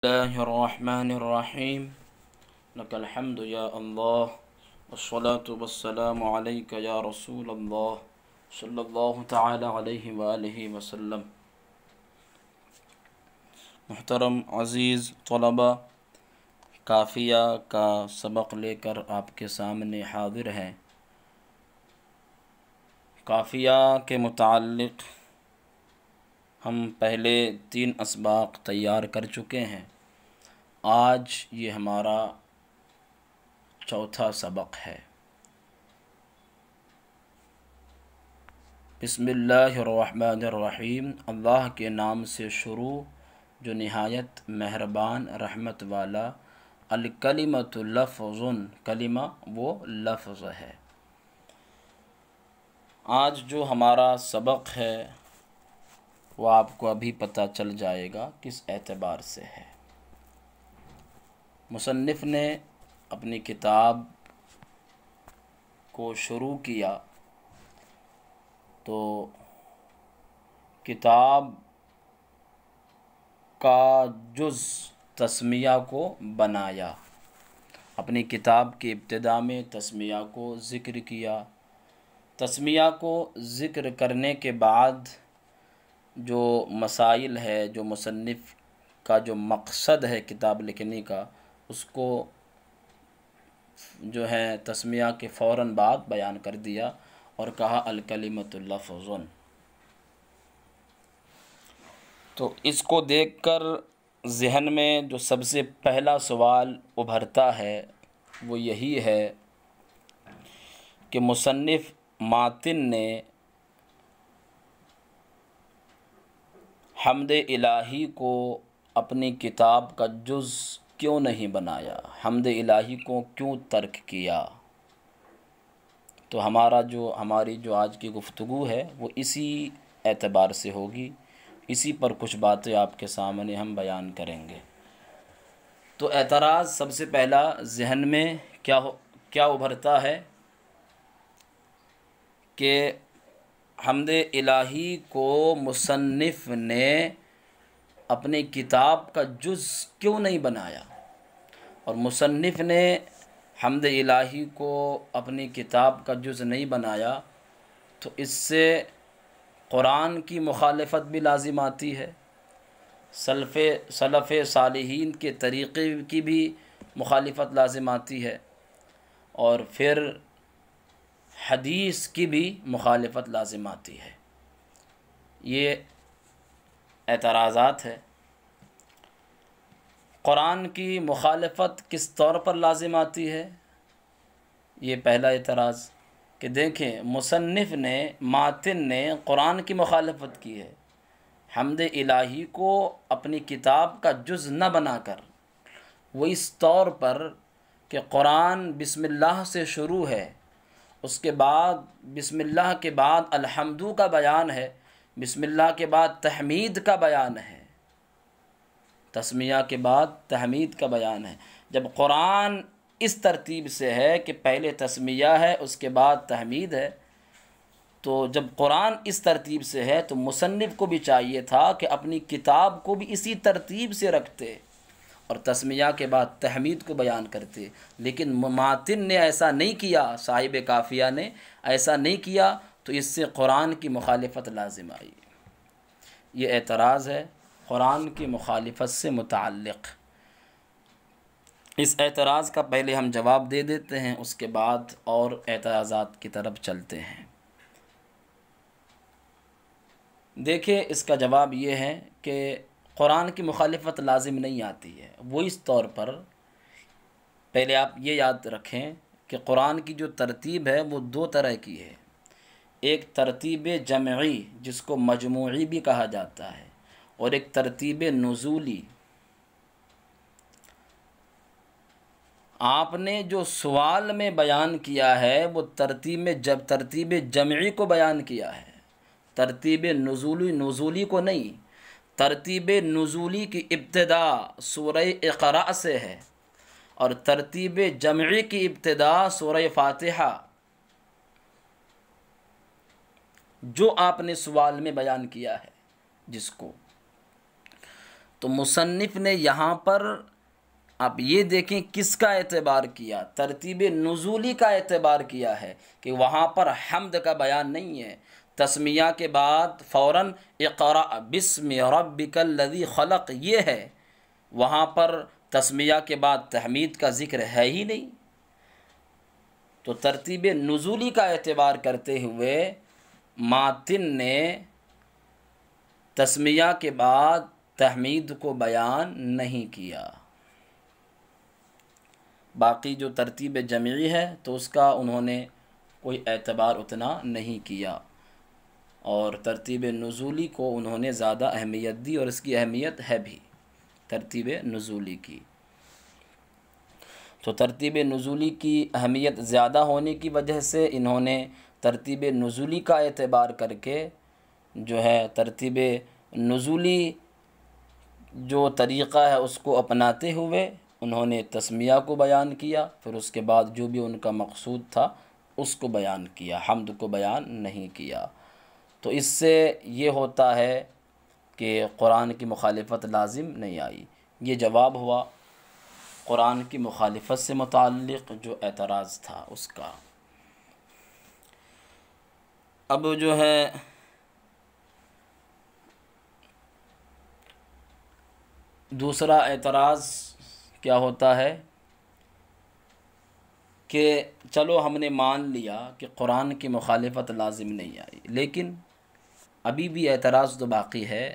बिस्मिल्लाहिर्रहमानिर्रहीम लकल हम्दु या अल्लाह वस्सलातु वस्सलामु अलैका या रसूलल्लाह सल्लल्लाहु तआला अलैहि व आलिहि वसल्लम। मुहतरम अज़ीज़ तलबा, काफ़िया का सबक लेकर आपके सामने हाज़िर हैं। काफ़िया के मुताल्लिक़ हम पहले 3 असबाक़ तैयार कर चुके हैं। आज ये हमारा चौथा सबक है। बिस्मिल्लाहिर्रहमानिर्रहीम, अल्लाह के नाम से शुरू जो निहायत मेहरबान रहमत वाला। अल कलिमतु लफ़्ज़ुन, कलिमा वो लफ्ज़ है। आज जो हमारा सबक है वो आपको अभी पता चल जाएगा किस एतबार से है। मुसन्निफ़ ने अपनी किताब को शुरू किया तो किताब का जुज़ तस्मिया को बनाया। अपनी किताब की इब्तिदा में तस्मिया को ज़िक्र किया। तस्मिया को ज़िक्र करने के बाद जो मसाइल है, जो मुसन्निफ़ का जो मकसद है किताब लिखने का, उसको जो है तस्मिया के फ़ौरन बाद बयान कर दिया और कहा अल कलिमतु लफ़्ज़ुन। तो इसको देखकर ज़हन में जो सबसे पहला सवाल उभरता है वो यही है कि मुसन्निफ़ मातिन ने हम्द इलाही को अपनी किताब का जुज़ क्यों नहीं बनाया, हम्द इलाही को क्यों तर्क किया। तो हमारी जो आज की गुफ्तगू है वो इसी एतबार से होगी। इसी पर कुछ बातें आपके सामने हम बयान करेंगे। तो एतराज़ सबसे पहला ज़हन में क्या उभरता है कि हम्द इलाही को मुसन्निफ़ ने अपनी किताब का जुज़ क्यों नहीं बनाया। और मुसन्निफ़ ने हम्द इलाही को अपनी किताब का जुज़ नहीं बनाया तो इससे कुरान की मुखालफत भी लाजिम आती है, सलफ़ सालिहीन के तरीक़े की भी मुखालफत लाजिम आती है और फिर हदीस की भी मुखालफत लाजिम आती है। ये एतराज़ात है। कुरान की मुखालफत किस तौर पर लाजिम आती है, ये पहला एतराज़ कि देखें मुसन्निफ़ ने, मातिन ने कुरान की मुखालफत की है। हम्द इलाही को अपनी किताब का जुज़ न बनाकर वो इस तौर पर कि कुरान बिस्मिल्लाह से शुरू है, उसके बाद बिस्मिल्लाह के बाद अल्हम्दु का बयान है, बिस्मिल्लाह के बाद तहमीद का बयान है, तस्मिया के बाद तहमीद का बयान है। जब कुरान इस तरतीब से है कि पहले तस्मिया है उसके बाद तहमीद है, तो जब कुरान इस तरतीब से है तो मुसन्निफ़ को भी चाहिए था कि अपनी किताब को भी इसी तरतीब से रखते और तस्मिया के बाद तहमीद को बयान करते। लेकिन मातिन ने ऐसा नहीं किया, साहिब काफ़िया ने ऐसा नहीं किया, तो इससे कुरान की मुखालफत लाजिम आई। ये एतराज़ है कुरान की मुखालफत से मुताल्लिक़। इस एतराज़ का पहले हम जवाब दे देते हैं, उसके बाद और एतराज़ात की तरफ चलते हैं। देखिए, इसका जवाब ये है कि कुरान की मुखालफत लाजिम नहीं आती है। वो इस तौर पर, पहले आप ये याद रखें कि कुरान की जो तरतीब है वो 2 तरह की है। एक तरतीब जमई जिसको मजमूई भी कहा जाता है और एक तरतीब नुज़ूली। आपने जो सवाल में बयान किया है वो तरतीब जमई को बयान किया है, तरतीब नुज़ूली को नहीं। तरतीब नुज़ूली की इब्तिदा सूरह इक़रा से है और तरतीब जमई की इब्तिदा सूरह फातिहा, जो आपने सवाल में बयान किया है जिसको। तो मुसन्निफ़ ने यहाँ पर आप ये देखें किसका एतबार किया, तरतीब नुज़ूली का एतबार किया है कि वहाँ पर हम्द का बयान नहीं है। तस्मिया के बाद फ़ौरन इक़रा बिस्मि रब्बिकल लज़ी खलक़ ये है, वहाँ पर तस्मिया के बाद तहमीद का ज़िक्र है ही नहीं। तो तरतीब नुज़ूली का एतबार करते हुए मातिन ने तस्मिया के बाद तहमीद को बयान नहीं किया। बाकी जो तरतीब जमी है तो उसका उन्होंने कोई एतबार उतना नहीं किया, और तरतीब नुज़ूली को उन्होंने ज़्यादा अहमियत दी, और इसकी अहमियत है भी तरतीब नुज़ूली की। तो तरतीब नुज़ूली की अहमियत ज़्यादा होने की वजह से इन्होंने तरतीब नुज़ूली का एतबार करके जो है तरतीब नुज़ूली जो तरीक़ा है उसको अपनाते हुए उन्होंने तस्मिया को बयान किया, फिर उसके बाद जो भी उनका मकसूद था उसको बयान किया, हम्द को बयान नहीं किया। तो इससे ये होता है कि कुरान की मुखालिफत लाजिम नहीं आई। ये जवाब हुआ कुरान की मुखालिफत से मुताल्लिक़ जो एतराज़ था उसका। अब जो है दूसरा एतराज़ क्या होता है कि चलो हमने मान लिया कि कुरान की मुखालिफत लाजिम नहीं आई, लेकिन अभी भी एतराज़ तो बाकी है।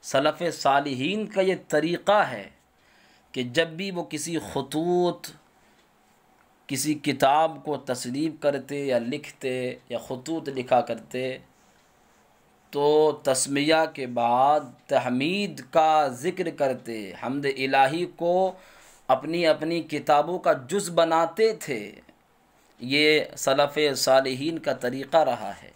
सलफ़ सालिहीन का ये तरीक़ा है कि जब भी वो किसी ख़ुतूत किसी किताब को तस्लीब करते या लिखते या ख़ुतूत लिखा करते तो तस्मिया के बाद तहमीद का ज़िक्र करते, हम्द इलाही को अपनी अपनी किताबों का जुज़ बनाते थे। ये सलफ़ सालिहीन का तरीक़ा रहा है।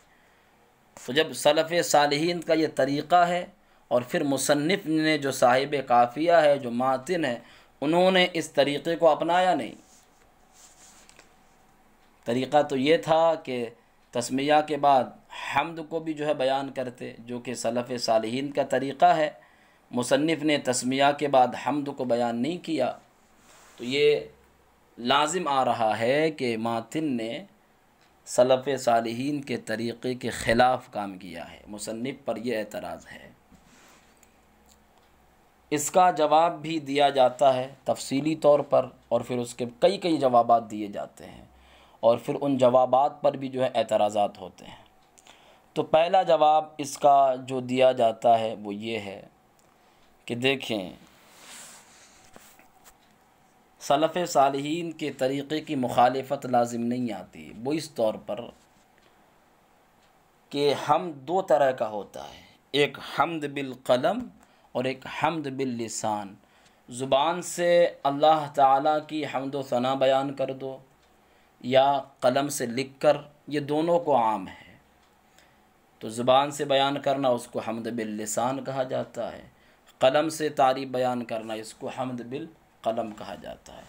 तो जब सलफ़ सालिहीन का ये तरीक़ा है और फिर मुसन्निफ़ ने जो साहिब काफ़िया है, जो मातिन है, उन्होंने इस तरीक़े को अपनाया नहीं। तरीक़ा तो ये था कि तस्मिया के बाद हम्द को भी जो है बयान करते, जो कि सलफ़ सालिहीन का तरीक़ा है। मुसन्निफ़ ने तस्मिया के बाद हम्द को बयान नहीं किया, तो ये लाजिम आ रहा है कि मातिन ने सलफ़ सालिहीन के तरीक़े के ख़िलाफ़ काम किया है। मुसन्निफ़ पर यह एतराज़ है। इसका जवाब भी दिया जाता है तफसीली तौर पर, और फिर उसके कई कई जवाबात दिए जाते हैं, और फिर उन जवाबात पर भी जो है एतराज़ात होते हैं। तो पहला जवाब इसका जो दिया जाता है वो ये है कि देखें, सलफ़ सालिहीन के तरीक़े की मुखालिफत लाजिम नहीं आती। वो इस तौर पर कि हम दो तरह का होता है, एक हम्द बिल क़लम और एक हम्द बिल लिसान। ज़ुबान से अल्लाह ताला की हम्द व सना बयान कर दो या कलम से लिख कर, ये दोनों को आम है। तो ज़ुबान से बयान करना उसको हम्द बिल लिसान कहा जाता है, कलम से तारीफ़ बयान करना इसको हम्द बिल क़लम कहा जाता है।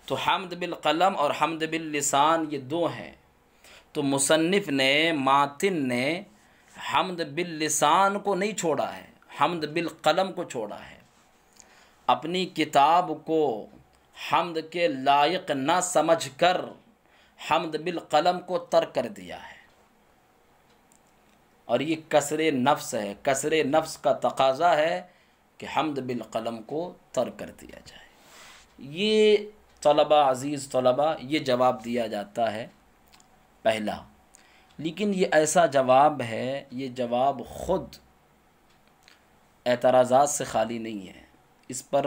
तो हम्द बिल क़लम और हम्द बिल लिसान ये दो हैं। तो मुसन्निफ़ ने, मातिन ने हम्द बिल लिसान को नहीं छोड़ा है, हम्द बिल क़लम को छोड़ा है। अपनी किताब को हम्द के लायक ना समझ कर हम्द बिल क़लम को तर्क कर दिया है, और ये कसरे नफ्स है। कसरे नफ्स का तकाज़ा है कि हम्द बिल क़लम को तर्क कर दिया जाए। ये तलबा, अज़ीज़ तलबा, ये जवाब दिया जाता है पहला। लेकिन ये ऐसा जवाब है, ये जवाब ख़ुद एतराज़ात से ख़ाली नहीं है। इस पर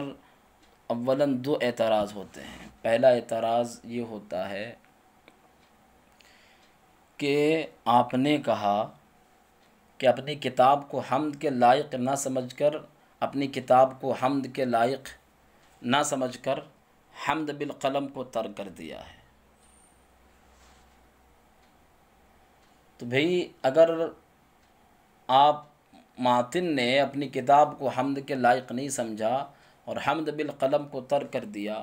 अव्वलन दो एतराज़ होते हैं। पहला एतराज़ ये होता है कि आपने कहा कि अपनी किताब को हम्द के लायक ना समझकर, अपनी किताब को हम्द के लायक ना समझकर हम्द बिल क़लम को तर्क कर दिया है। तो भाई अगर आप मातिन ने अपनी किताब को हम्द के लायक नहीं समझा और हम्द बिल क़लम को तर्क कर दिया,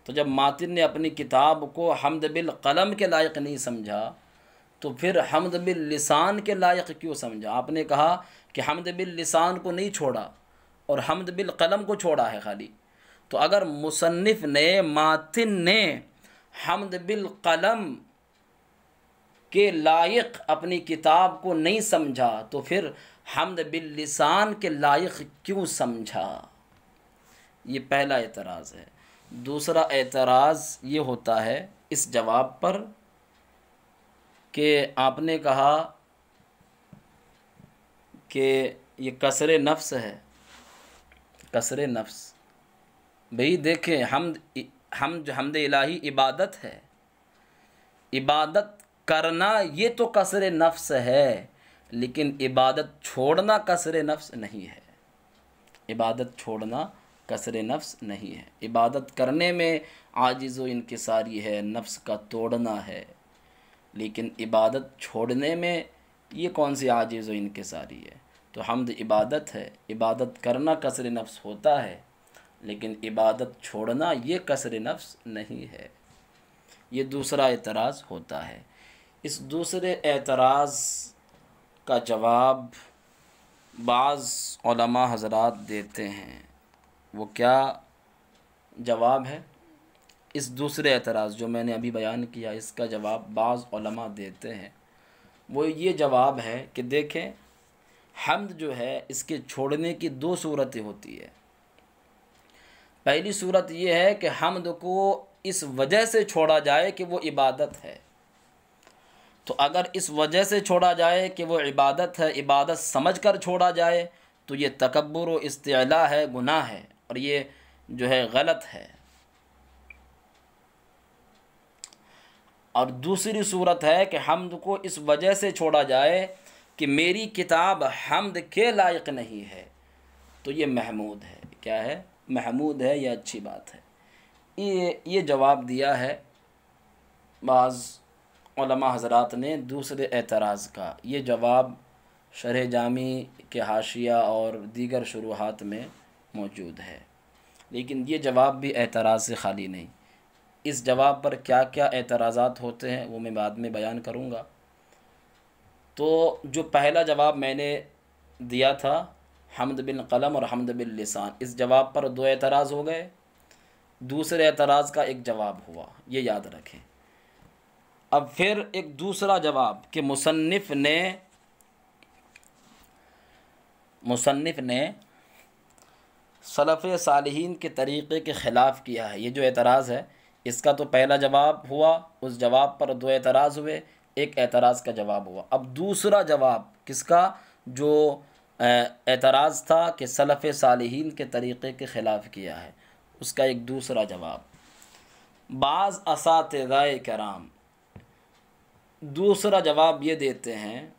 तो जब मातिन ने अपनी किताब को हम्द बिल क़लम के लायक नहीं समझा तो फिर हम्द बिल लिसान के लायक क्यों समझा? आपने कहा कि हम्द बिल लिसान को नहीं छोड़ा, और हम्द बिल कलम को छोड़ा है खाली। तो अगर मुसन्निफ़ ने, मातिन ने हम्द बिल कलम के लायक अपनी किताब को नहीं समझा तो फिर हम्द बिल लिसान के लायक क्यों समझा? ये पहला एतराज़ है। दूसरा एतराज़ ये होता है इस जवाब पर कि आपने कहा कि ये कसरे नफ्स है। कसरे नफ्स, भाई देखें, हम्द इलाही इबादत है। इबादत करना ये तो कसरे नफ्स है, लेकिन इबादत छोड़ना कसरे नफ्स नहीं है। इबादत छोड़ना कसरे नफ्स नहीं है। इबादत करने में आजिज़ व इनकिसारी है, नफ्स का तोड़ना है, लेकिन इबादत छोड़ने में ये कौन सी आजिज़ व इनकिसारी है? तो हम्द इबादत है, इबादत करना कसरे नफ्स होता है, लेकिन इबादत छोड़ना ये कसरे नफ्स नहीं है। ये दूसरा एतराज़ होता है। इस दूसरे एतराज़ का जवाब बाज़ उलमा हज़रात देते हैं। वो क्या जवाब है? इस दूसरे एतराज़ जो मैंने अभी बयान किया, इसका जवाब बाज़ उलमा देते हैं। वो ये जवाब है कि देखें, हम्द जो है इसके छोड़ने की दो सूरतें होती है। पहली सूरत ये है कि हम्द को इस वजह से छोड़ा जाए कि वो इबादत है। तो अगर इस वजह से छोड़ा जाए कि वो इबादत है, इबादत समझकर छोड़ा जाए, तो ये तकब्बुर व इस्तिअला है, गुनाह है, और ये जो है गलत है। और दूसरी सूरत है कि हम्द को इस वजह से छोड़ा जाए कि मेरी किताब हम्द के लायक नहीं है, तो ये महमूद है। क्या है? महमूद है, यह अच्छी बात है। ये जवाब दिया है बाज़ उलमा हज़रात ने दूसरे एतराज़ का। ये जवाब शरह जामी के हाशिया और दीगर शुरूहात में मौजूद है। लेकिन ये जवाब भी एतराज़ से खाली नहीं। इस जवाब पर क्या क्या एतराज़ात होते हैं वो मैं बाद में बयान करूँगा। तो जो पहला जवाब मैंने दिया था, हम्द बिल कलम और हम्द बिल लिसान, इस जवाब पर दो एतराज़ हो गए। दूसरे एतराज़ का एक जवाब हुआ, ये याद रखें। अब फिर एक दूसरा जवाब कि मुसन्निफ़ ने सलफ़ सालिहीन के तरीक़े के ख़िलाफ़ किया है। ये जो एतराज़ है, इसका तो पहला जवाब हुआ, उस जवाब पर दो एतराज़ हुए, एक एतराज़ का जवाब हुआ। अब दूसरा जवाब किसका? जो एतराज़ था कि सलफ़ सालिहीन के तरीक़े के ख़िलाफ़ किया है, उसका एक दूसरा जवाब। बाज़ असातिज़ाए कराम दूसरा जवाब ये देते हैं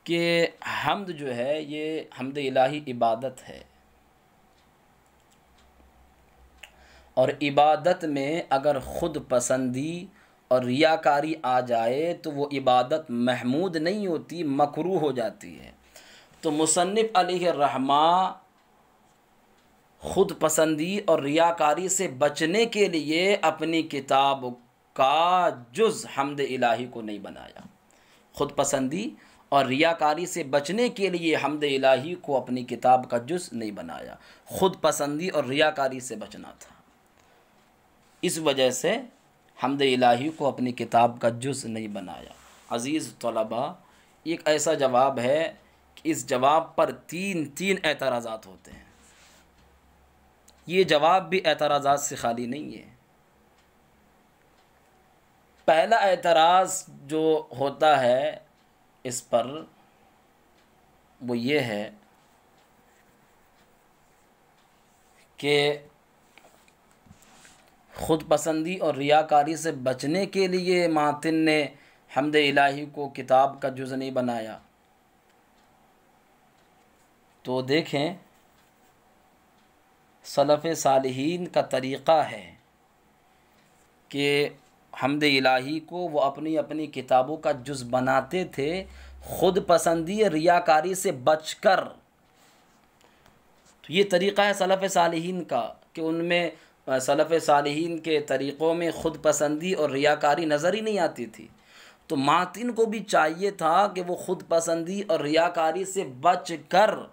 कि हम्द जो है ये हम्द इलाही इबादत है, और इबादत में अगर ख़ुद पसंदी और रियाकारी आ जाए तो वो इबादत महमूद नहीं होती, मकरूह हो जाती है। तो मुसन्निफ़ अलैहिर्रहमा ख़ुद पसंदी और रियाकारी से बचने के लिए अपनी किताब का जुज़ हम्द इलाही को नहीं बनाया। ख़ुद पसंदी और रियाकारी से बचने के लिए हम्द इलाही को अपनी किताब का जुज़ नहीं बनाया। ख़ुद पसंदी और रियाकारी से बचना था, इस वजह से हम्द इलाही को अपनी किताब का जुज़ नहीं बनाया। अज़ीज़ तलबा, एक ऐसा जवाब है कि इस जवाब पर तीन एतराज़ात होते हैं। ये जवाब भी एतराज़ात से खाली नहीं है। पहला एतराज़ जो होता है इस पर वो ये है कि ख़ुद पसंदी और रियाकारी से बचने के लिए मातिन ने हम्द इलाही को किताब का जुज़ नहीं बनाया। तो देखें, सलफ़ सालिहीन का तरीक़ा है कि हम्द इलाही को वो अपनी अपनी किताबों का जुज़ बनाते थे ख़ुद पसंदी रियाकारी से बचकर। तो ये तरीक़ा है सलफ़ सालिहीन का कि उनमें सलफ़ सालिहीन के तरीक़ों में ख़ुद पसंदी और रियाकारी नज़र ही नहीं आती थी। तो मातिन को भी चाहिए था कि वो ख़ुद पसंदी और रियाकारी से बच कर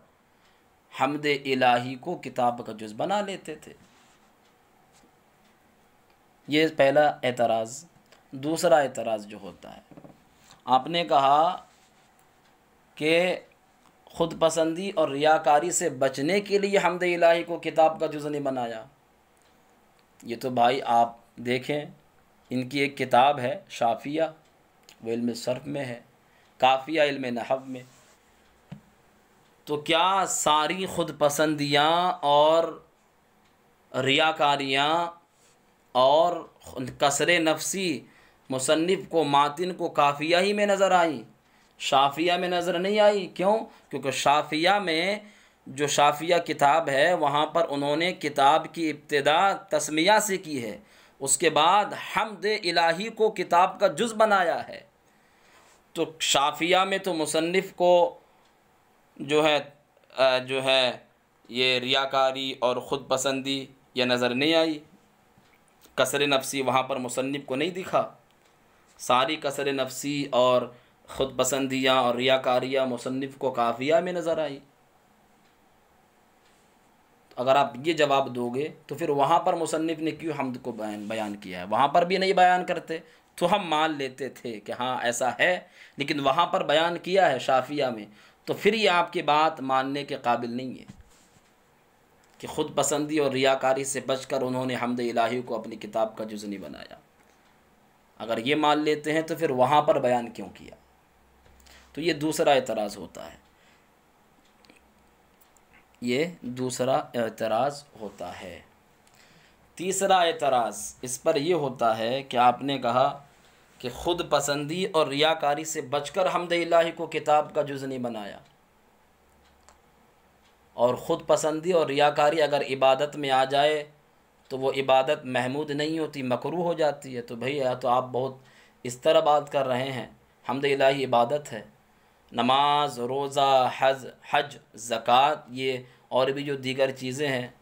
हम्द इलाही को किताब का जुज़ बना लेते थे। ये पहला एतराज़। दूसरा एतराज़ जो होता है, आपने कहा कि ख़ुद पसंदी और रियाकारी से बचने के लिए हम्द इलाही को किताब का जुज़ नहीं बनाया। ये तो भाई आप देखें, इनकी एक किताब है शाफिया, वो इल्म सर्फ़ में है, काफ़िया इल्म नहव में। तो क्या सारी ख़ुद पसंदियाँ और रियाकारियाँ और कसरे नफसी मुसन्निफ़ को, मातिन को काफ़िया ही में नज़र आई, शाफिया में नज़र नहीं आई? क्यों? क्योंकि शाफिया में, जो शाफिया किताब है, वहाँ पर उन्होंने किताब की इब्तिदा तस्मिया से की है, उसके बाद हम्द इलाही को किताब का जुज़ बनाया है। तो शाफिया में तो मुसन्निफ़ को जो है ये रियाकारी और ख़ुद पसंदी यह नज़र नहीं आई, कसर नफसी वहाँ पर मुसन्निफ़ को नहीं दिखा। सारी कसर नफसी और ख़ुद पसंदियाँ और रियाकारियाँ मुसन्निफ़ को काफ़िया में नज़र आई। तो अगर आप ये जवाब दोगे तो फिर वहाँ पर मुसन्निफ़ ने क्यों हम्द को बयान किया है? वहाँ पर भी नहीं बयान करते तो हम मान लेते थे कि हाँ ऐसा है, लेकिन वहाँ पर बयान किया है शाफिया में, तो फिर ये आपकी बात मानने के काबिल नहीं है कि ख़ुद पसंदी और रियाकारी से बचकर उन्होंने हम्द इलाही को अपनी किताब का जुज़ नहीं बनाया। अगर ये मान लेते हैं तो फिर वहाँ पर बयान क्यों किया? तो ये दूसरा एतराज़ होता है, ये दूसरा एतराज़ होता है। तीसरा एतराज़ इस पर यह होता है कि आपने कहा कि ख़ुद पसंदी और रियाकारी से बचकर हम्द इलाही को किताब का जुज़ नहीं बनाया, और ख़ुद पसंदी और रियाकारी अगर इबादत में आ जाए तो वो इबादत महमूद नहीं होती, मकरूह हो जाती है। तो भैया तो आप बहुत इस तरह बात कर रहे हैं, हम्द इलाही इबादत है, नमाज, रोज़ा, हज, ज़कात, ये और भी जो दीगर चीज़ें हैं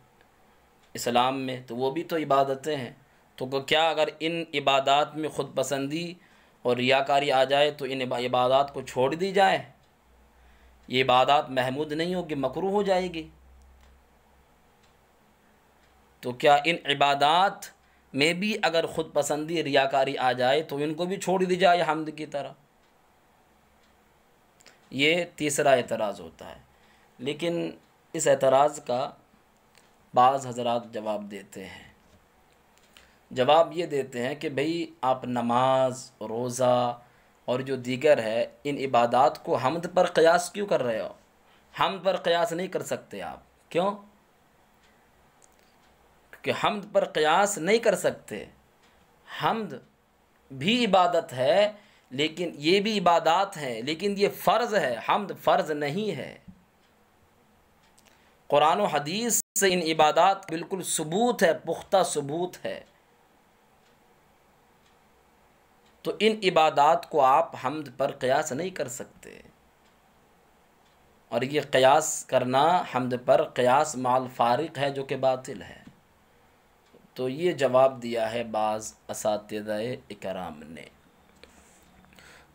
इस्लाम में, तो वो भी तो इबादतें हैं। तो क्या अगर इन इबादात में ख़ुद पसंदी और रियाकारी आ जाए तो इन इबादात को छोड़ दी जाए? ये इबादत महमूद नहीं होगी, मकरूह हो जाएगी। तो क्या इन इबादात में भी अगर ख़ुद पसंदी रियाकारी आ जाए तो इनको भी छोड़ दी जाए हम्द की तरह? ये तीसरा एतराज़ होता है। लेकिन इस एतराज़ का बाज़ हज़रात जवाब देते हैं। जवाब ये देते हैं कि भाई आप नमाज, रोज़ा और जो दीगर है इन इबादात को हम्द पर क़यास क्यों कर रहे हो? हम्द पर क़यास नहीं कर सकते आप। क्यों? कि हम्द पर क़यास नहीं कर सकते। हम्द भी इबादत है, लेकिन ये भी इबादत है, लेकिन ये फ़र्ज़ है, हम्द फ़र्ज़ नहीं है। कुरान व हदीस से इन इबादत बिल्कुल सबूत है, पुख्ता सबूत है। तो इन इबादत को आप हम्द पर क़यास नहीं कर सकते, और ये क़यास करना हम्द पर क़यास माल फ़ारिक़ है, जो कि बातिल है। तो ये जवाब दिया है बाज़ असातिज़ाए इकराम ने।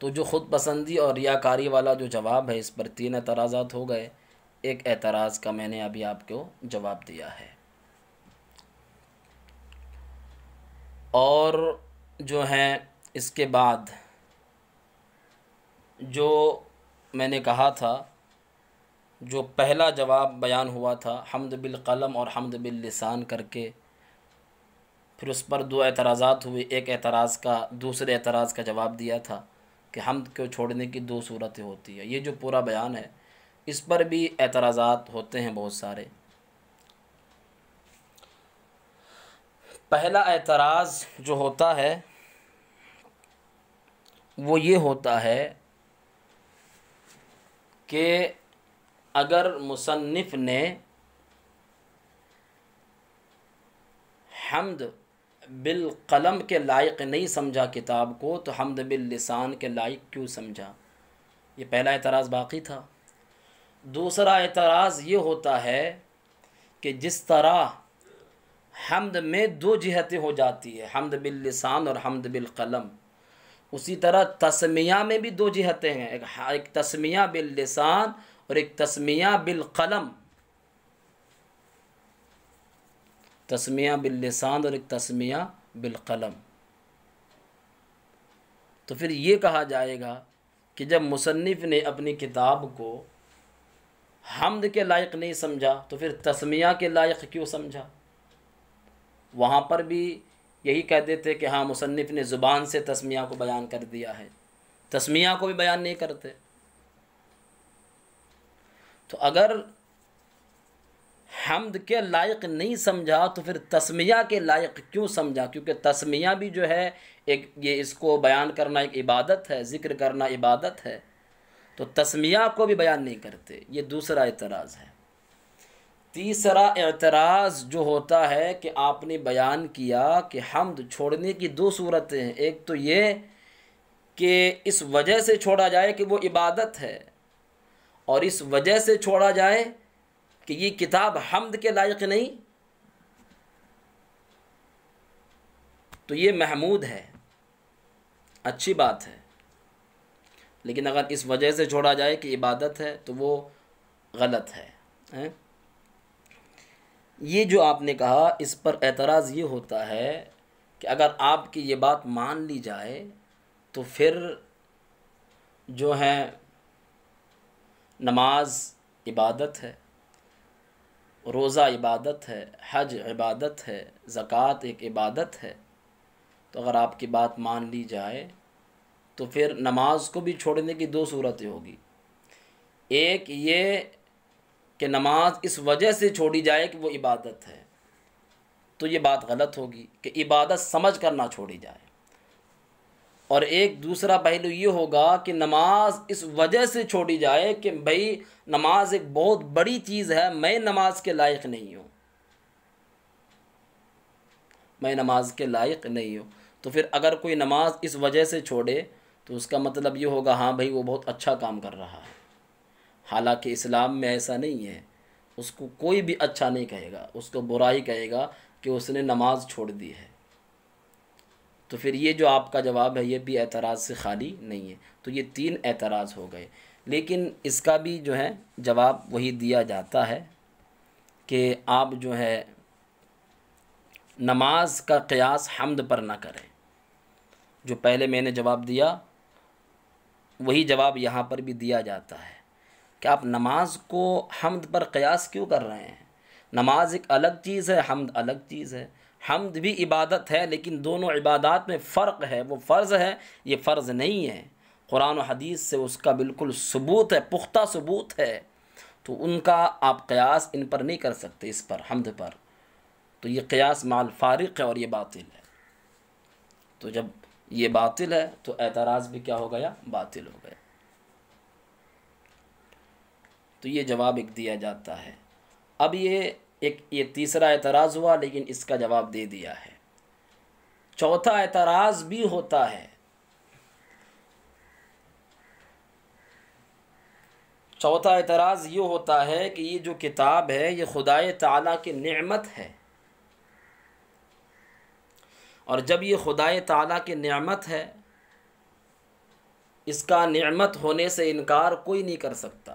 तो जो ख़ुद पसंदी और रियाकारी वाला जो जवाब है, इस पर 3 एतराज़ात हो गए। एक एतराज़ का मैंने अभी आपको जवाब दिया है। और जो है इसके बाद जो मैंने कहा था, जो पहला जवाब बयान हुआ था हम्द बिल क़लम और हम्द बिल लिसान करके, फिर उस पर 2 एतराज़ात हुए। एक एतराज़ का, दूसरे एतराज़ का जवाब दिया था कि हम्द को छोड़ने की 2 सूरतें होती है। ये जो पूरा बयान है इस पर भी एतराज़ात होते हैं बहुत सारे। पहला एतराज़ जो होता है वो ये होता है कि अगर मुसन्निफ़ ने हम्द बिल क़लम के लायक नहीं समझा किताब को, तो हम्द बिल लिसान के लायक क्यों समझा? ये पहला एतराज़ बाकी था। दूसरा एतराज़ ये होता है कि जिस तरह हम्द में 2 जिहतें हो जाती है, हम्द बिल लिसान और हम्द बिल क़लम, उसी तरह तस्मिया में भी 2 जिहतें हैं, एक तस्मिया बिल लिसान और एक तस्मिया बिल क़लम। तस्मिया बिल लिसान और एक तस्मिया बिल कलम। तो फिर ये कहा जाएगा कि जब मुसन्निफ़ ने अपनी किताब को हम्द के लायक नहीं समझा तो फिर तस्मिया के लायक क्यों समझा। वहाँ पर भी यही कह देते कि हाँ मुसन्निफ़ ने ज़ुबान से तस्मिया को बयान कर दिया है, तस्मिया को भी बयान नहीं करते। तो अगर हम्द के लायक नहीं समझा तो फिर तस्मिया के लायक क्यों समझा, क्योंकि तस्मिया भी जो है एक, ये इसको बयान करना एक इबादत है, ज़िक्र करना इबादत है, तो तस्मिया को भी बयान नहीं करते। ये दूसरा एतराज़ है। तीसरा एतराज़ जो होता है कि आपने बयान किया कि हम्द छोड़ने की दो सूरतें हैं। एक तो ये कि इस वजह से छोड़ा जाए कि वो इबादत है, और इस वजह से छोड़ा जाए कि ये किताब हम्द के लायक नहीं, तो ये महमूद है, अच्छी बात है। लेकिन अगर इस वजह से छोड़ा जाए कि इबादत है तो वो गलत है। ये जो आपने कहा इस पर एतराज़ ये होता है कि अगर आपकी ये बात मान ली जाए तो फिर जो है नमाज इबादत है, रोज़ा इबादत है, हज इबादत है, ज़कात एक इबादत है। तो अगर आपकी बात मान ली जाए तो फिर नमाज को भी छोड़ने की दो सूरतें होगी। एक ये कि नमाज इस वजह से छोड़ी जाए कि वो इबादत है, तो ये बात गलत होगी कि इबादत समझ कर ना छोड़ी जाए। और एक दूसरा पहलू ये होगा कि नमाज इस वजह से छोड़ी जाए कि भाई नमाज एक बहुत बड़ी चीज़ है, मैं नमाज के लायक नहीं हूँ, मैं नमाज के लायक नहीं हूँ। तो फिर अगर कोई नमाज इस वजह से छोड़े तो उसका मतलब ये होगा हाँ भाई वो बहुत अच्छा काम कर रहा है। हालांकि इस्लाम में ऐसा नहीं है, उसको कोई भी अच्छा नहीं कहेगा, उसको बुरा ही कहेगा कि उसने नमाज छोड़ दी है। तो फिर ये जो आपका जवाब है ये भी एतराज़ से खाली नहीं है। तो ये तीन एतराज़ हो गए। लेकिन इसका भी जो है जवाब वही दिया जाता है कि आप जो है नमाज का क़ियास हम्द पर ना करें। जो पहले मैंने जवाब दिया वही जवाब यहाँ पर भी दिया जाता है कि आप नमाज को हम्द पर क़ियास क्यों कर रहे हैं। नमाज एक अलग चीज़ है, हम्द अलग चीज़ है। हम्द भी इबादत है, लेकिन दोनों इबादत में फ़र्क है। वो फ़र्ज़ है, ये फ़र्ज़ नहीं है। कुरान और हदीस से उसका बिल्कुल सबूत है, पुख्ता सबूत है। तो उनका आप क़ियास इन पर नहीं कर सकते, इस पर हम्द पर। तो ये क़ियास माल फ़ारिक़ है और ये बातिल है। तो जब ये बातिल है तो एतराज़ भी क्या हो गया, बातिल हो गया। तो ये जवाब एक दिया जाता है। अब ये तीसरा एतराज़ हुआ, लेकिन इसका जवाब दे दिया है। चौथा एतराज़ भी होता है। चौथा एतराज़ ये होता है कि ये जो किताब है ये खुदाए ताला की नेमत है, और जब ये खुदाए ताला की नेमत है, इसका नेमत होने से इनकार कोई नहीं कर सकता।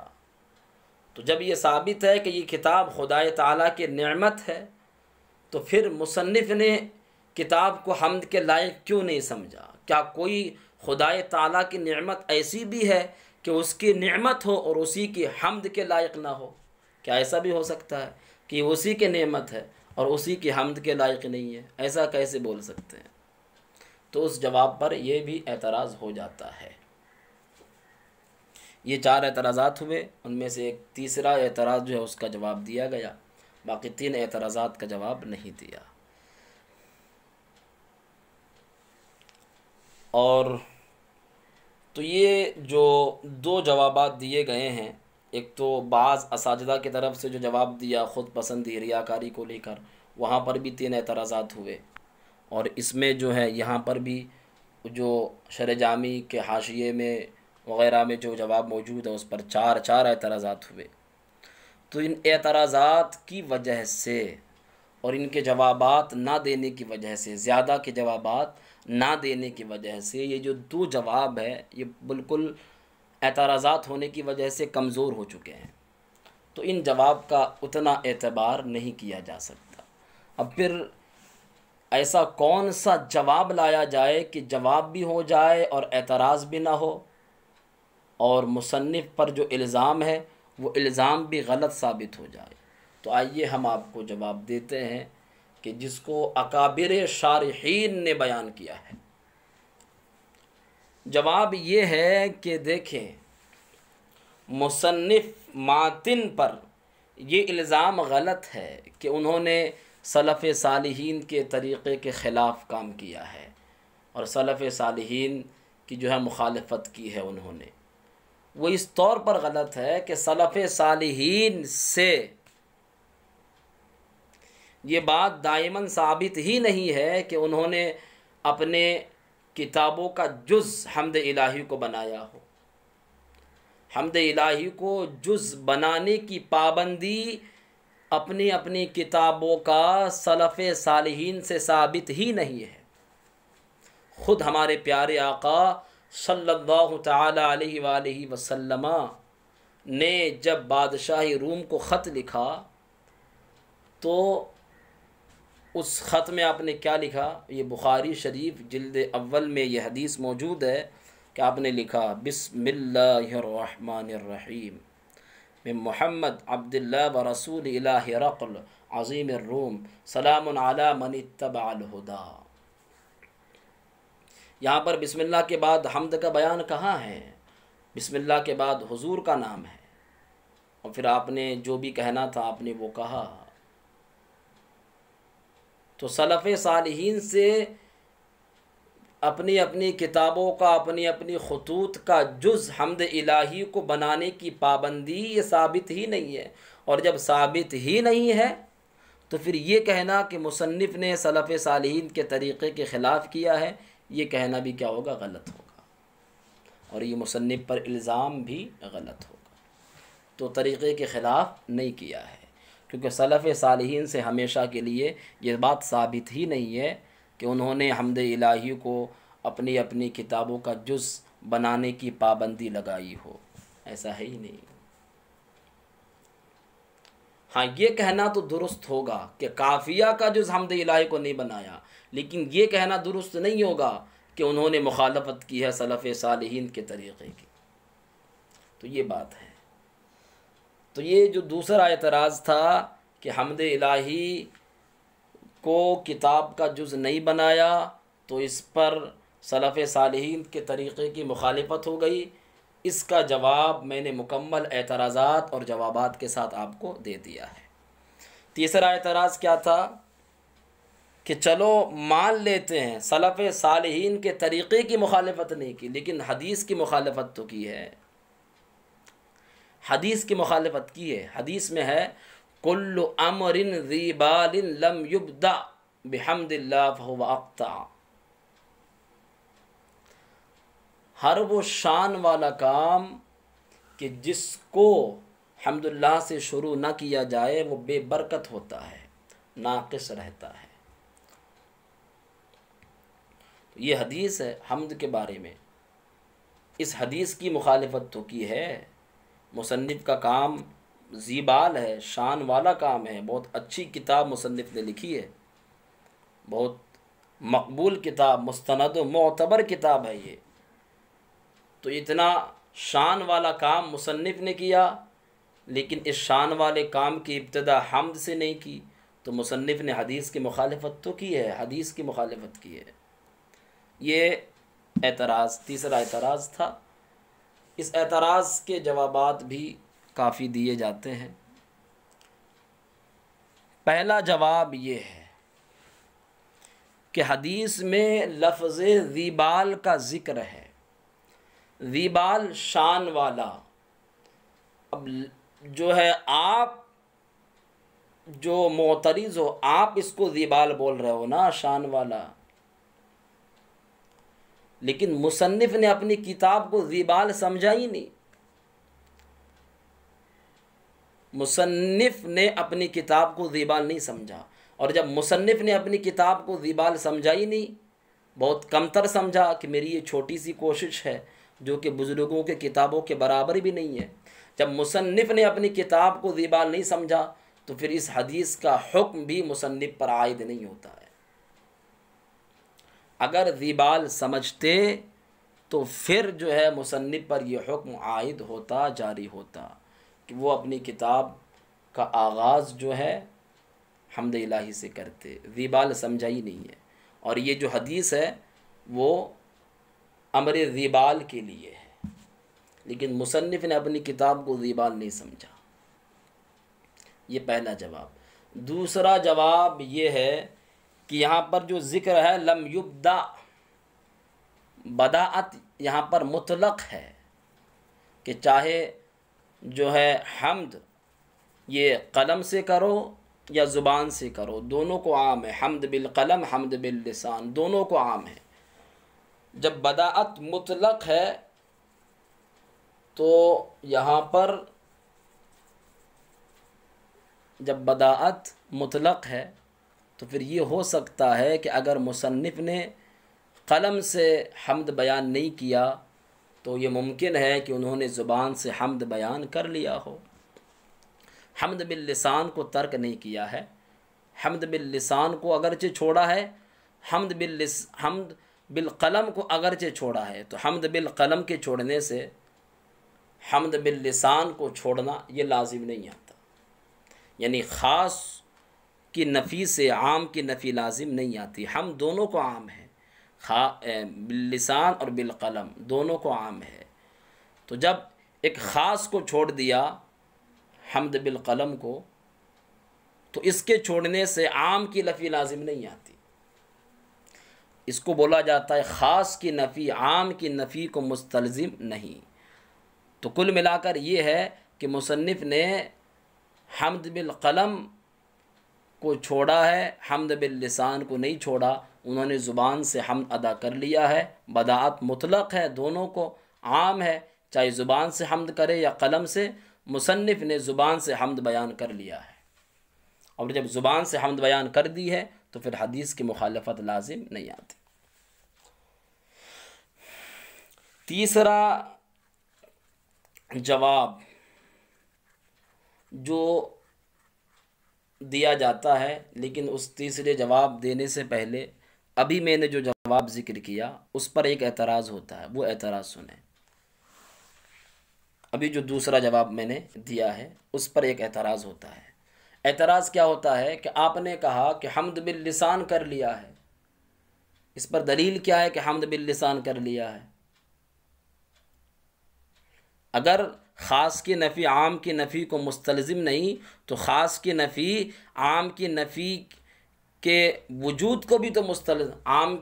तो जब ये साबित है कि ये किताब खुदाए ताला की नेमत है, तो फिर मुसन्निफ़ ने किताब को हम्द के लायक क्यों नहीं समझा। क्या कोई खुदाए ताला की नेमत ऐसी भी है कि उसकी नेमत हो और उसी की हम्द के लायक ना हो। क्या ऐसा भी हो सकता है कि उसी की नेमत है और उसी की हम्द के लायक नहीं है? ऐसा कैसे बोल सकते हैं? तो उस जवाब पर यह भी एतराज़ हो जाता है। ये चार एतराज़ात हुए, उनमें से एक तीसरा एतराज़ जो है उसका जवाब दिया गया, बाकी तीन एतराज़ात का जवाब नहीं दिया। और तो ये जो दो जवाबात दिए गए हैं, एक तो बाज़ असातिज़ा की तरफ से जो जवाब दिया ख़ुद पसंदी रियाकारी को लेकर, वहाँ पर भी तीन एतराज़ात हुए। और इसमें जो है यहाँ पर भी जो शरह जामी के हाशिये में वग़ैरह में जो जवाब मौजूद है उस पर चार एतराज़ात हुए। तो इन एतराज़ात की वजह से और इनके जवाबात ना देने की वजह से, ज़्यादा के जवाबात ना देने की वजह से, ये जो दो जवाब है ये बिल्कुल एतराज़ात होने की वजह से कमज़ोर हो चुके हैं। तो इन जवाब का उतना एतबार नहीं किया जा सकता। अब फिर ऐसा कौन सा जवाब लाया जाए कि जवाब भी हो जाए और एतराज़ भी ना हो, और मुसन्निफ़ पर जो इल्ज़ाम है वो इल्ज़ाम भी गलत साबित हो जाए। तो आइए हम आपको जवाब देते हैं कि जिसको अकाबिर शारिहीन ने बयान किया है। जवाब ये है कि देखें, मुसन्निफ़ मातिन पर ये इल्ज़ाम गलत है कि उन्होंने सलफ़ सालिहीन के तरीक़े के ख़िलाफ़ काम किया है और सलफ़ सालिहीन की जो है मुखालफत की है उन्होंने। वो इस तौर पर गलत है कि सलफ़ सालिहीन से ये बात दायमन साबित ही नहीं है कि उन्होंने अपने किताबों का जुज़ हम्द इलाही को बनाया हो। हम्द इलाही को जुज़ बनाने की पाबंदी अपनी अपनी किताबों का सलफ़ सालिहीन से साबित ही नहीं है। ख़ुद हमारे प्यारे आका सल्लल्लाहु ताला अलैहि वसल्लम ने जब बादशाही रूम को ख़त लिखा तो उस ख़त में आपने क्या लिखा? ये बुखारी शरीफ जिल्द अव्वल में ये हदीस मौजूद है कि आपने लिखा बिस्मिल्लाहिर्रहमानिर्रहीम मिन मुहम्मद अब्दुल्लाह व रसूल इला हिरक़ल अज़ीमिर रूम सलामुन अला मन इत्तबअल हुदा। यहाँ पर बिस्मिल्लाह के बाद हम्द का बयान कहाँ है? बिस्मिल्लाह के बाद हुजूर का नाम है और फिर आपने जो भी कहना था आपने वो कहा। तो सलफ़ सालिहीन से अपनी अपनी किताबों का अपनी अपनी खतूत का जुज़ हम्द इलाही को बनाने की पाबंदी ये साबित ही नहीं है। और जब साबित ही नहीं है तो फिर ये कहना कि मुसन्निफ़ ने सलफ़ सालिहीन के तरीक़े के ख़िलाफ़ किया है, ये कहना भी क्या होगा? गलत होगा, और ये मुसन्निफ़ पर इल्ज़ाम भी गलत होगा। तो तरीक़े के ख़िलाफ़ नहीं किया है, क्योंकि सलफ़ सालिहीन से हमेशा के लिए ये बात साबित ही नहीं है कि उन्होंने हम्द इलाही को अपनी अपनी किताबों का जुज़ बनाने की पाबंदी लगाई हो, ऐसा है ही नहीं। हाँ, ये कहना तो दुरुस्त होगा कि काफ़िया का जुज़ हम्द इलाही को नहीं बनाया, लेकिन ये कहना दुरुस्त नहीं होगा कि उन्होंने मुखालफत की है सलफ़ सालिहीन के तरीक़े की। तो ये बात है। तो ये जो दूसरा एतराज़ था कि हम्द इलाही को किताब का जुज़ नहीं बनाया तो इस पर सलफ़ सालिहीन के तरीक़े की मुखालफत हो गई, इसका जवाब मैंने मुकम्मल एतराज़ात और जवाबात के साथ आपको दे दिया है। तीसरा एतराज़ क्या था कि चलो मान लेते हैं सलफ़ सालिहीन के तरीक़े की मुखालफत नहीं की, लेकिन हदीस की मुखालफत तो की है। हदीस की मुखालफत की है। हदीस में है कुल्लु अमरिन ज़ी बालिन लम युब्दा बिहम्दिल्लाह फहुव अक़्ता। हर वो शान वाला काम कि जिसको हम्दुलिल्लाह से शुरू ना किया जाए वो बेबरकत होता है, नाक़िस रहता है। तो ये हदीस है हम्द के बारे में। इस हदीस की मुखालफत तो की है। मुसन्निफ़ का काम ज़ीबाल है, शान वाला काम है। बहुत अच्छी किताब मुसन्निफ़ ने लिखी है, बहुत मकबूल किताब, मुस्तनद व मोतबर किताब है ये। तो इतना शान वाला काम मुसन्निफ़ ने किया, लेकिन इस शान वाले काम की इब्तिदा हम्द से नहीं की, तो मुसन्निफ़ ने हदीस की मुखालफत तो की है, हदीस की मुखालफत की है। ये एतराज़ तीसरा एतराज़ था। इस एतराज़ के जवाबात भी काफ़ी दिए जाते हैं। पहला जवाब ये है कि हदीस में लफ्ज़ ज़ीबाल का ज़िक्र है। ज़ीबाल शान वाला। अब जो है आप जो मोतरिज़ हो, आप इसको ज़ीबाल बोल रहे हो ना, शान वाला, लेकिन मुसन्निफ़ ने अपनी किताब को ज़ीबाल समझा ही नहीं। मुसन्निफ़ ने अपनी किताब को ज़ीबाल नहीं समझा, और जब मुसन्निफ़ ने अपनी किताब को ज़ीबाल समझा ही नहीं, बहुत कमतर समझा कि मेरी ये छोटी सी कोशिश है जो कि बुज़ुर्गों के किताबों के बराबर भी नहीं है। जब मुसन्निफ़ ने अपनी किताब को ज़ीबाल नहीं समझा तो फिर इस हदीस का हुक्म भी मुसन्निफ पर आयद नहीं होता है। अगर ज़ीबाल समझते तो फिर जो है मुसन्निफ पर यह हुक्म आयद होता, जारी होता कि वो अपनी किताब का आगाज़ जो है हम्द इलाही से करते। ज़ीबाल समझा ही नहीं है, और ये जो हदीस है वो अमर ज़ीबाल के लिए है, लेकिन मुसन्निफ ने अपनी किताब को ज़ीबाल नहीं समझा। ये पहला जवाब। दूसरा जवाब ये है कि यहाँ पर जो ज़िक्र है लम युब्दा, बदाअत यहाँ पर मुतलक है कि चाहे जो है हम्द ये कलम से करो या ज़ुबान से करो, दोनों को आम है। हम्द बिल कलम, हम्द बिल लिसान, दोनों को आम है। जब बदाअत मुतलक है तो यहाँ पर जब बदाअत मुतलक है तो फिर ये हो सकता है कि अगर मुसन्निफ़ ने कलम से हम्द बयान नहीं किया तो ये मुमकिन है कि उन्होंने ज़ुबान से हम्द बयान कर लिया हो। हम्द बिल लिसान को तर्क नहीं किया है, हम्द बिल लिसान को अगरचे छोड़ा है, हम्द बिल कलम को अगरचे छोड़ा है, तो हम्द बिल कलम के छोड़ने से हम्द बिल लिसान को छोड़ना ये लाजिम नहीं आता। यानी ख़ास की नफ़ी से आम की नफ़ी लाजिम नहीं आती। हम दोनों को आम है, बिल लिसान और बिल कलम दोनों को आम है। तो जब एक ख़ास को छोड़ दिया हम्द बिल कलम को, तो इसके छोड़ने से आम की नफ़ी लाजिम नहीं आती। इसको बोला जाता है ख़ास की नफ़ी आम की नफ़ी को मुस्तलज़िम नहीं। तो कुल मिलाकर ये है कि मुसन्निफ़ ने हम्द बिल कलम को छोड़ा है, हम्द बिल लिसान को नहीं छोड़ा। उन्होंने ज़ुबान से हम्द अदा कर लिया है। बदाअत मुतलक है, दोनों को आम है, चाहे ज़ुबान से हम्द करे या कलम से। मुसन्निफ़ ने ज़ुबान से हम्द बयान कर लिया है, और जब ज़ुबान से हम्द बयान कर दी है तो फिर हदीस की मुखालफत लाजिम नहीं आती। तीसरा जवाब जो दिया जाता है, लेकिन उस तीसरे जवाब देने से पहले अभी मैंने जो जवाब ज़िक्र किया उस पर एक एतराज़ होता है। वो एतराज़ सुने। अभी जो दूसरा जवाब मैंने दिया है उस पर एक एतराज़ होता है। एतराज़ क्या होता है कि आपने कहा कि हम्द बिल लिसान कर लिया है, इस पर दलील क्या है कि हम्द बिल लिसान कर लिया है? अगर ख़ास की नफ़ी आम की नफ़ी को मुस्तलज़िम नहीं, तो ख़ास की नफ़ी आम की नफ़ी के वजूद को भी तो आम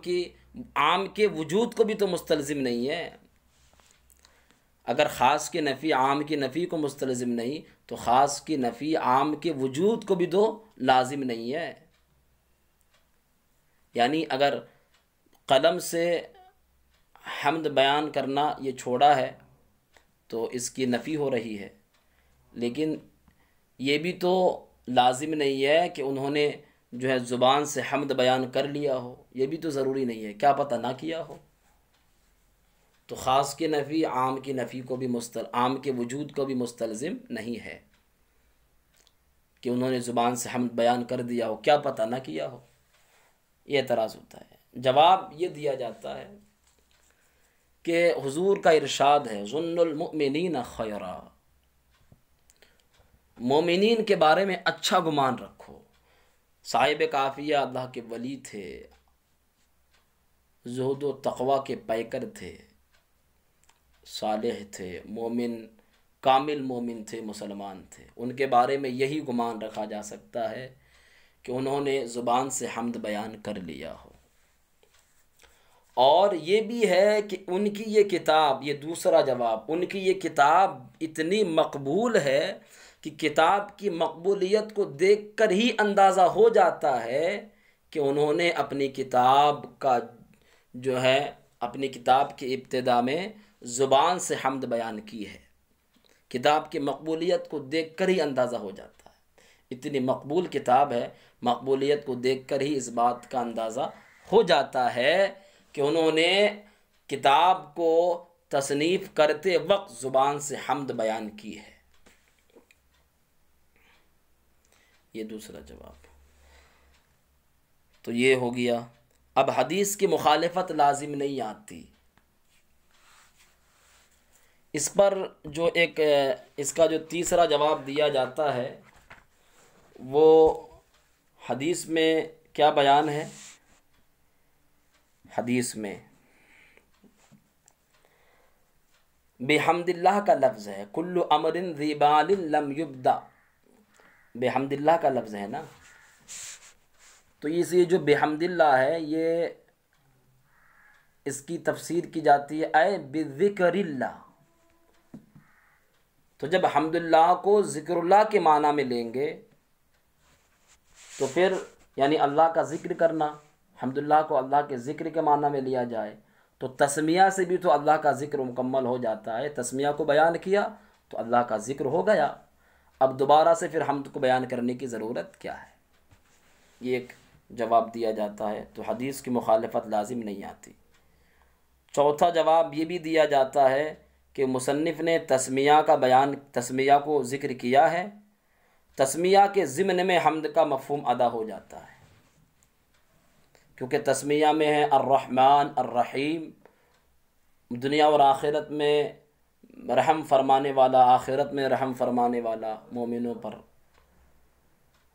के वजूद को भी तो मुस्तलज़िम नहीं है। अगर ख़ास की नफ़ी आम की नफ़ी को मुस्तलज़िम नहीं, तो ख़ास की नफ़ी आम के वजूद को भी तो लाजिम नहीं है। यानी अगर कलम से हम्द बयान करना ये छोड़ा है तो इसकी नफ़ी हो रही है, लेकिन ये भी तो लाजिम नहीं है कि उन्होंने जो है ज़ुबान से हम्द बयान कर लिया हो। ये भी तो ज़रूरी नहीं है, क्या पता ना किया हो। तो ख़ास की नफ़ी आम की नफ़ी को भी आम के वजूद को भी मुस्तलज़िम नहीं है कि उन्होंने ज़ुबान से हम्द बयान कर दिया हो, क्या पता ना किया हो। ये एतराज़ होता है। जवाब ये दिया जाता है कि हुजूर का इरशाद है ज़ुन्नुल मुमिनीन खैरा, मोमिनीन के बारे में अच्छा गुमान रखो। साहिब काफ़िया अल्लाह के वली थे, ज़ुहद व तक़वा के पैकर थे, सालेह थे, मोमिन कामिल मोमिन थे, मुसलमान थे। उनके बारे में यही गुमान रखा जा सकता है कि उन्होंने ज़ुबान से हम्द बयान कर लिया हो। और ये भी है कि उनकी ये किताब, ये दूसरा जवाब, उनकी ये किताब इतनी मकबूल है कि किताब की मकबूलियत को देखकर ही अंदाज़ा हो जाता है कि उन्होंने अपनी किताब का जो है अपनी किताब की इब्तिदा में ज़ुबान से हम्द बयान की है। किताब की मकबूलियत को देखकर ही अंदाज़ा हो जाता है। इतनी मकबूल किताब है, मकबूलियत को देखकर ही इस बात का अंदाज़ा हो जाता है कि उन्होंने किताब को तसनीफ़ करते वक्त ज़ुबान से हम्द बयान की है। ये दूसरा जवाब। तो ये हो गया। अब हदीस की मुखालिफत लाजिम नहीं आती। इस पर जो एक इसका जो तीसरा जवाब दिया जाता है वो हदीस में क्या बयान है। हदीस में बेहम्दिल्लाह का लफ्ज़ है, कुल्लु अमरिन ज़िबालिन लम युब्दा, बेहम्दिल्लाह का लफ्ज़ है ना। तो ये जो बेहम्दिल्लाह है ये इसकी तफसीर की जाती है ऐ बिज़िक्रिल्लाह। तो जब हम्दुलिल्लाह को ज़िक्रुल्लाह के माना में लेंगे तो फिर यानी अल्लाह का ज़िक्र करना, हम्दुलिल्लाह को अल्लाह के ज़िक्र के माना में लिया जाए तो तस्मिया से भी तो अल्लाह का ज़िक्र मुकम्मल हो जाता है। तस्मिया को बयान किया तो अल्लाह का ज़िक्र हो गया। अब दोबारा से फिर हम्द को बयान करने की ज़रूरत क्या है, ये एक जवाब दिया जाता है। तो हदीस की मुखालिफत लाजिम नहीं आती। चौथा जवाब ये भी दिया जाता है कि मुसन्निफ़ ने तस्मिया का बयान, तस्मिया को ज़िक्र किया है, तस्मिया के ज़िम्न में हम्द का मफ़हूम अदा हो जाता है, क्योंकि तस्मिया में है अर्रहमान अर्रहीम, दुनिया और आखिरत में रहम फरमाने वाला, आखिरत में रहम फरमाने वाला मोमिनों पर,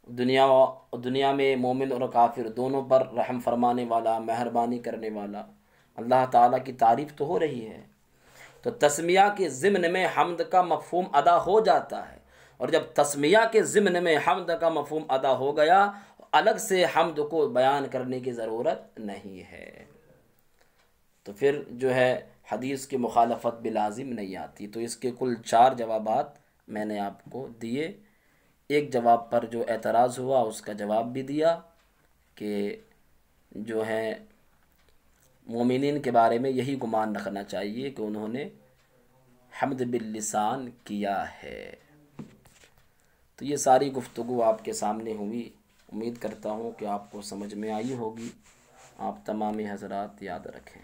दुनिया में मोमिन और काफिर दोनों पर रहम फरमाने वाला, मेहरबानी करने वाला अल्लाह ताला की तारीफ़ तो हो रही है। तो तस्मिया के ज़िम्न में हम्द का मफ़हूम अदा हो जाता है, और जब तस्मिया के ज़िम्न में हम्द का मफ़हूम अदा हो गया, अलग से हम्द को बयान करने की ज़रूरत नहीं है। तो फिर जो है हदीस की मुखालफत भी लाजिम नहीं आती। तो इसके कुल 4 जवाबात मैंने आपको दिए। एक जवाब पर जो एतराज़ हुआ उसका जवाब भी दिया कि जो है मोमिनीन के बारे में यही गुमान रखना चाहिए कि उन्होंने हम्द बिल लिसान किया है। तो ये सारी गुफ्तगू आपके सामने हुई। उम्मीद करता हूँ कि आपको समझ में आई होगी। आप तमाम हज़रात याद रखें।